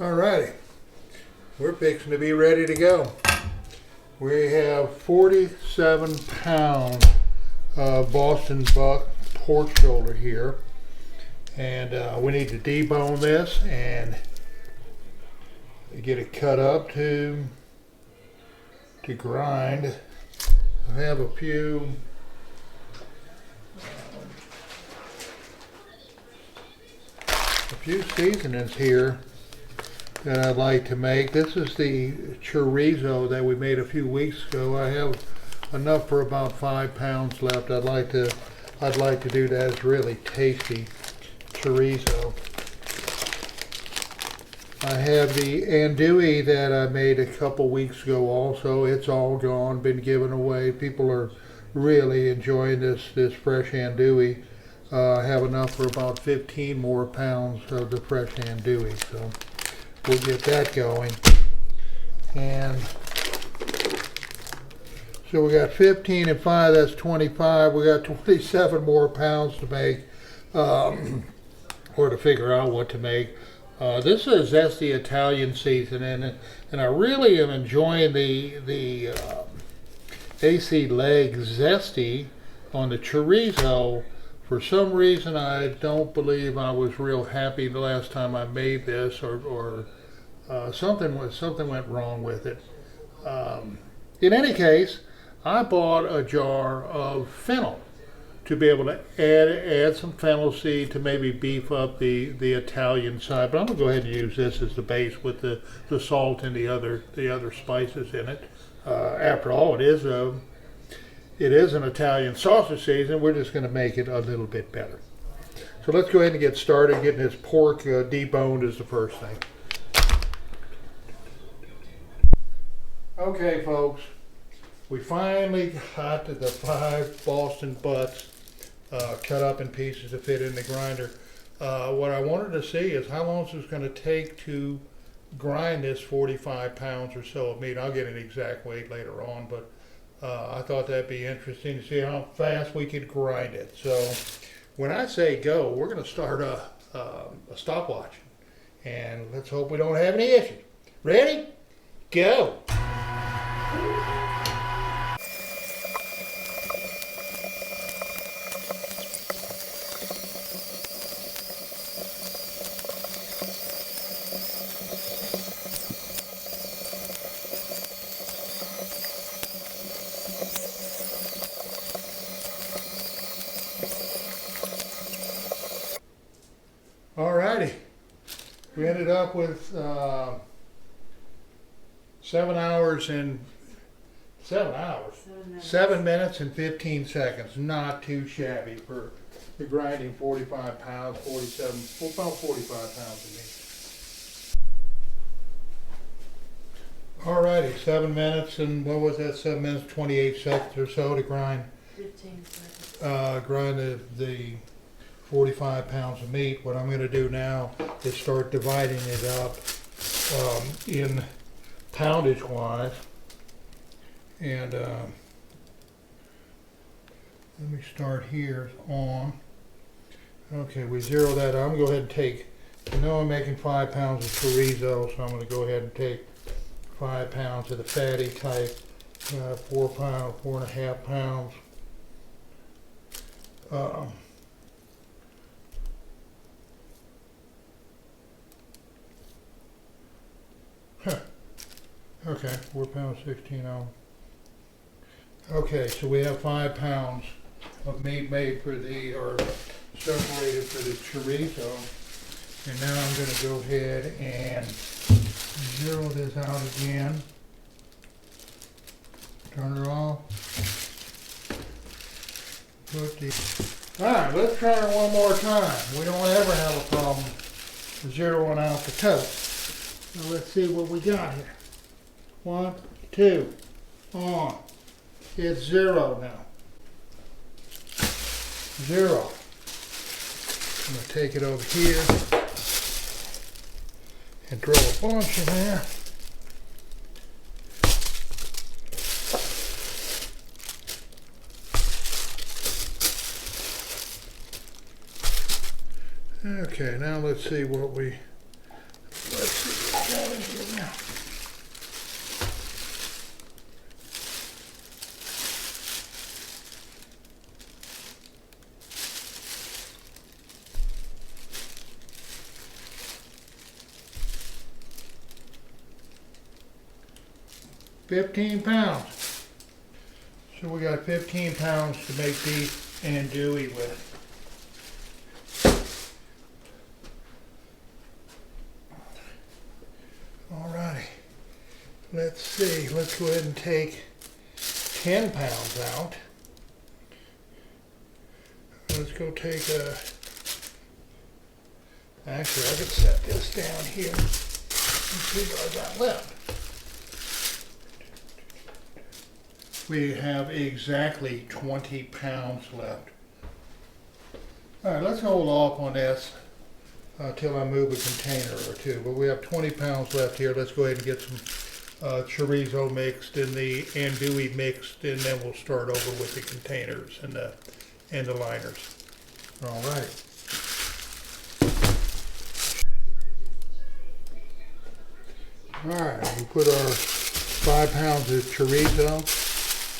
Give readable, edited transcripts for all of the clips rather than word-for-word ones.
Alrighty, we're fixing to be ready to go. We have 47 pound Boston buck pork shoulder here, and we need to debone this and get it cut up to grind. I have a few seasonings here that I'd like to make. This is the chorizo that we made a few weeks ago. I have enough for about 5 pounds left. I'd like to do that. It's really tasty chorizo. I have the andouille that I made a couple weeks ago also. It's all gone, been given away. People are really enjoying this fresh andouille. I have enough for about 15 more pounds of the fresh andouille, so we'll get that going. And so we got 15 and 5, that's 25. We got 27 more pounds to make, or to figure out what to make. This is zesty Italian seasoning, and I really am enjoying the AC leg zesty on the chorizo. For some reason, I don't believe I was real happy the last time I made this, or something went wrong with it. In any case, I bought a jar of fennel to be able to add some fennel seed to maybe beef up the Italian side. But I'm gonna go ahead and use this as the base with the salt and the other spices in it. After all, it is an Italian sausage season. We're just going to make it a little bit better. So let's go ahead and get started. Getting this pork deboned is the first thing. Okay, folks, we finally got the 5 Boston butts cut up in pieces to fit in the grinder. What I wanted to see is how long it's going to take to grind this 45 pounds or so of meat. I'll get an exact weight later on, but I thought that'd be interesting to see how fast we could grind it. So when I say go, we're going to start a stopwatch, and let's hope we don't have any issues. Ready? Go! Alrighty, we ended up with 7 minutes and 15 seconds. Not too shabby for grinding 45 pounds, about 45 pounds of meat. Alrighty, 7 minutes and what was that? 7 minutes, 28 seconds or so to grind. 15 seconds. Grind the 45 pounds of meat. What I'm going to do now is start dividing it up in poundage wise, and let me start here on. Okay, we zero that out. I'm going to go ahead and take, I'm making 5 pounds of chorizo, so I'm going to go ahead and take 5 pounds of the fatty type, 4.5 pounds. Okay, 4 pounds, 16 ounce. Okay, so we have 5 pounds of meat made or separated for the chorizo. And now I'm going to go ahead and zero this out again. Turn it off. Alright, let's try it one more time. We don't ever have a problem zeroing out the toast. So let's see what we got here. 1, 2, on. It's 0 now. 0. I'm going to take it over here and throw a bunch in there. Okay, now let's see what let's see. 15 pounds. So we got 15 pounds to make the andouille with. Alrighty, let's see, let's go ahead and take 10 pounds out. Let's go take actually I could set this down here and see what I got left. We have exactly 20 pounds left. Alright, let's hold off on this till I move a container or two. But we have 20 pounds left here. Let's go ahead and get some chorizo mixed and the andouille mixed, and then we'll start over with the containers and the liners. All right. All right, we put our 5 pounds of chorizo.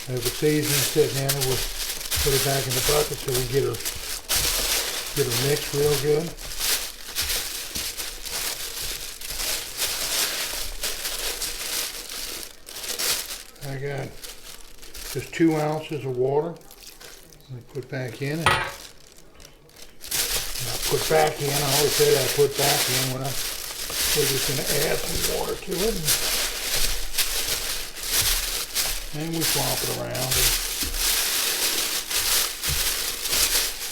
Have the seasoning sitting in it. We'll put it back in the bucket so we get her mixed real good. I got just 2 ounces of water. I put back in, and I put back in. I always say I put back in when we're just going to add some water to it, and we swap it around.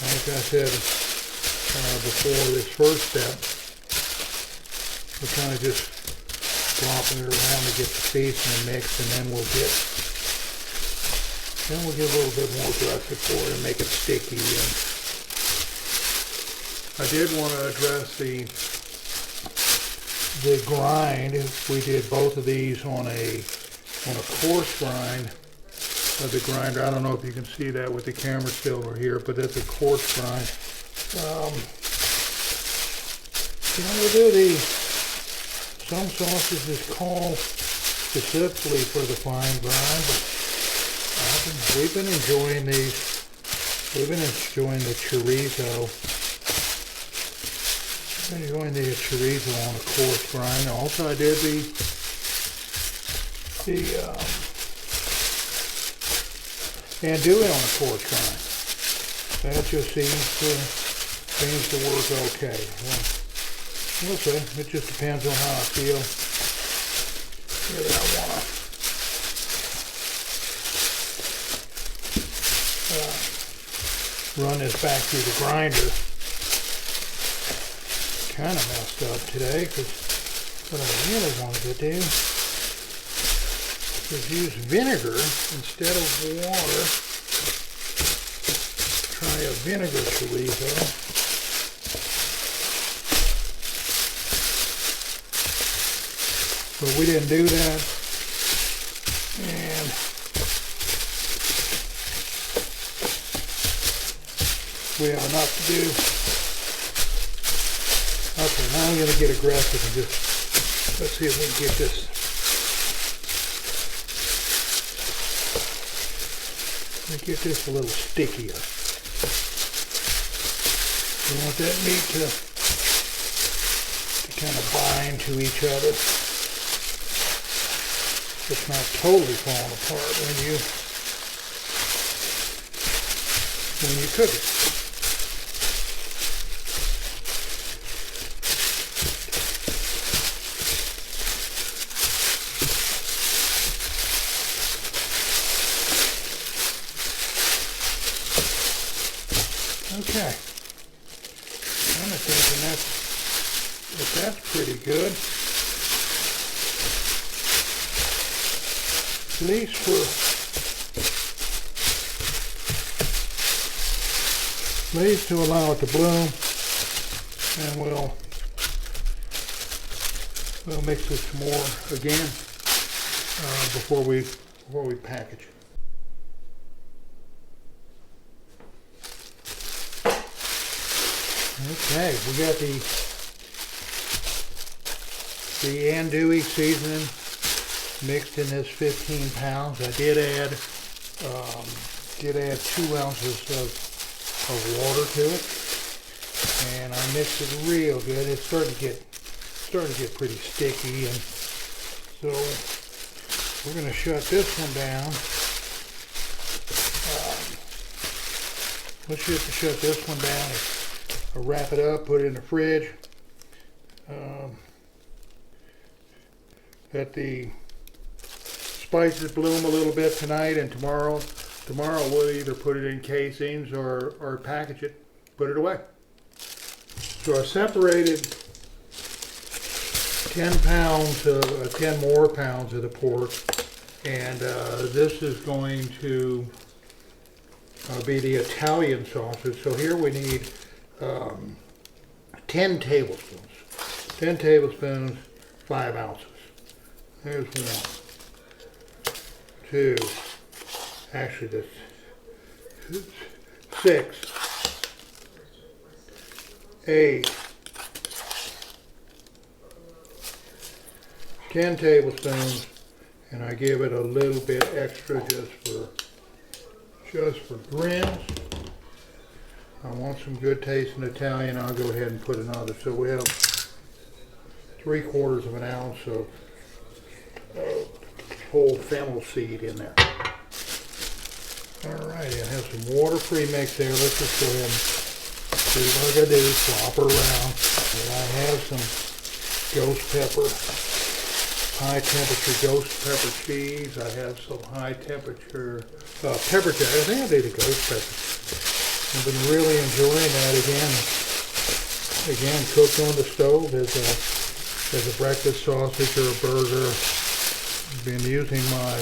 And like I said before, this first step, we're kind of just flopping it around to get the seasoning mixed, and then we'll get a little bit more aggressive for it and make it sticky. And I did want to address the grind. We did both of these on a coarse grind of the grinder. I don't know if you can see that with the camera still over here, but that's a coarse grind. We'll do some sauces is called specifically for the fine grind, but we've been enjoying these. We've been enjoying the chorizo. I've been enjoying the chorizo on a coarse grind. Also, I did the andouille on a coarse grind. That just seems to work okay. We'll see. It just depends on how I feel. Whether I want to run this back through the grinder. Kind of messed up today, because what I really wanted to do was use vinegar instead of water. Try a vinegar chorizo. But we didn't do that, and we have enough to do. Okay, now I'm going to get aggressive and just, let's see if we can get this. Let me get this a little stickier. We want that meat to kind of bind to each other. It's not totally falling apart when you cook it. Okay. I'm thinking that's pretty good. At least to allow it to bloom, and we'll mix this some more again before we package it. Okay, we got the andouille seasoning mixed in this 15 pounds. I did add 2 ounces of water to it, and I mixed it real good. It's starting to get pretty sticky, and so we're going to shut this one down. Let's just shut this one down. I'll wrap it up, put it in the fridge. Let the spices bloom a little bit tonight, and tomorrow we'll either put it in casings or package it, put it away. So I separated 10 pounds of 10 more pounds of the pork, and this is going to be the Italian sausage. So here we need 10 tablespoons. 10 tablespoons, 5 ounces. There's 1, 2, actually that's 6, 8, 10 tablespoons, and I give it a little bit extra just for grins. I want some good tasting Italian. I'll go ahead and put another. So we have 3/4 of an ounce of whole fennel seed in there. All right, I have some water pre-mixed there. Let's just go ahead and do what I gotta do, flop her around. And I have some ghost pepper, high temperature ghost pepper cheese. I have some high temperature pepper jack. I think I did a ghost pepper. I've been really enjoying that again. Again, cooked on the stove as a breakfast sausage or a burger. I've been using my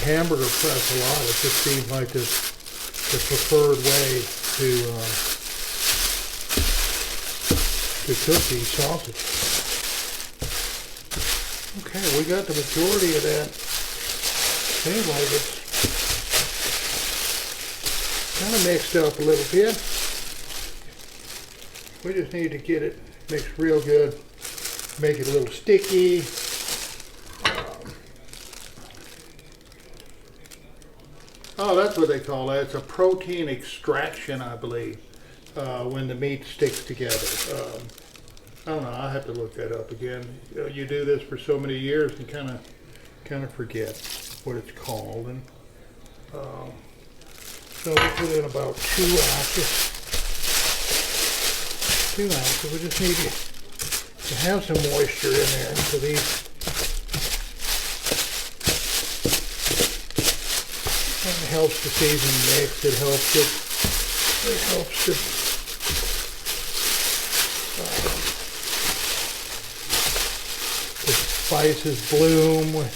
hamburger press a lot. It just seems like the preferred way to cook these sausages. Okay, we got the majority of that. Seems like it's kind of mixed up a little bit. We just need to get it mixed real good. Make it a little sticky. Oh, that's what they call that. It's a protein extraction, I believe, when the meat sticks together. I don't know. I'll have to look that up again. You do this for so many years and kind of forget what it's called. And so we put in about 2 ounces. 2 ounces. We just need to have some moisture in there. So these. It helps the seasoning mix. It helps the spices bloom when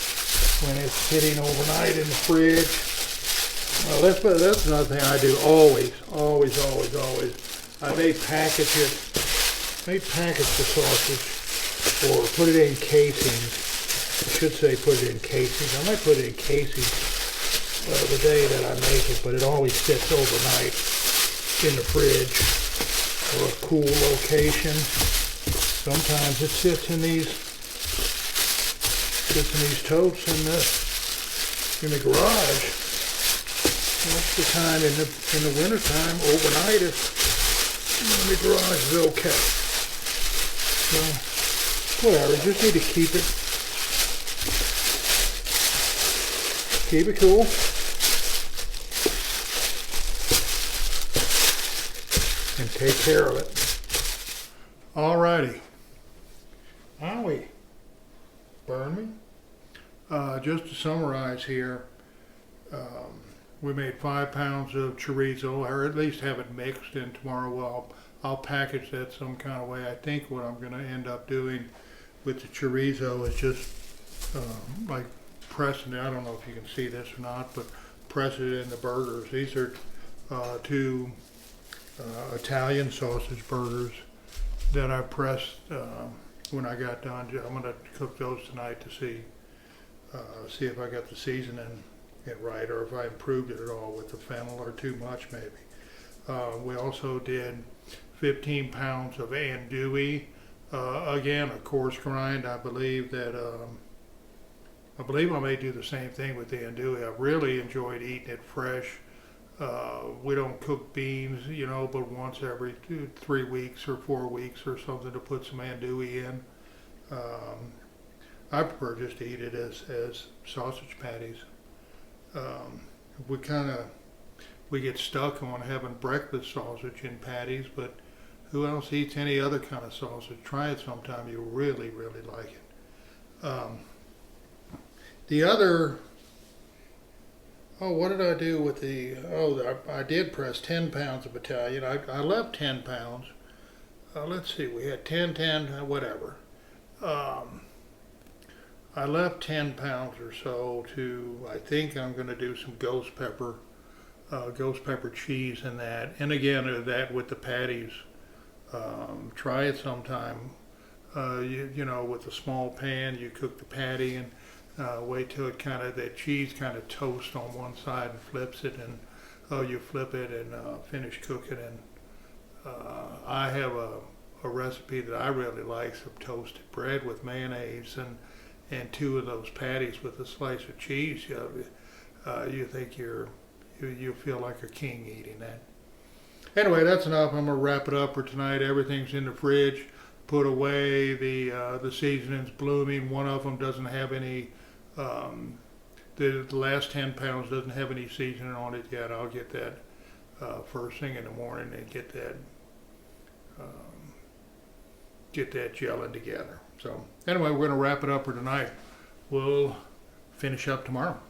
it's sitting overnight in the fridge. Well, that's another thing I do always. I may package the sausage or put it in casings. I should say put it in casings. I might put it in casings the day that I make it, but it always sits overnight in the fridge or a cool location. Sometimes it sits in these totes in the garage. Most of the time in the winter time, overnight in the garage is okay. So whatever, just need to keep it cool. And take care of it. Alrighty. Owie. Burn me. Just to summarize here, we made 5 pounds of chorizo, or at least have it mixed, and tomorrow I'll package that some kind of way. I think what I'm going to end up doing with the chorizo is just like pressing it. I don't know if you can see this or not, but press it in the burgers. These are 2 Italian sausage burgers that I pressed when I got done. I'm going to cook those tonight to see if I got the seasoning it right, or if I improved it at all with the fennel, or too much maybe. We also did 15 pounds of andouille. Again, a coarse grind. I believe I may do the same thing with the andouille. I really enjoyed eating it fresh. We don't cook beans, but once every 3 weeks or 4 weeks or something to put some andouille in. I prefer just to eat it as sausage patties. We kind of we get stuck on having breakfast sausage in patties, but who else eats any other kind of sausage? Try it sometime. You'll really, really like it. The other, oh, what did I do with the, oh, I did press 10 pounds of Italian. I left 10 pounds. Let's see, we had 10, 10, whatever. I left 10 pounds or so to, I think I'm going to do some ghost pepper cheese in that. And again, that with the patties. Try it sometime. You know, with a small pan, you cook the patty and wait till it that cheese kind of toasts on one side and flips it, and you flip it and finish cooking. And I have a recipe that I really like: some toasted bread with mayonnaise and two of those patties with a slice of cheese. You think you feel like a king eating that. Anyway, that's enough. I'm gonna wrap it up for tonight. Everything's in the fridge. Put away. The seasoning's blooming. One of them doesn't have any. The last 10 pounds doesn't have any seasoning on it yet. I'll get that first thing in the morning and get that gelling together. So anyway, we're gonna wrap it up for tonight. We'll finish up tomorrow.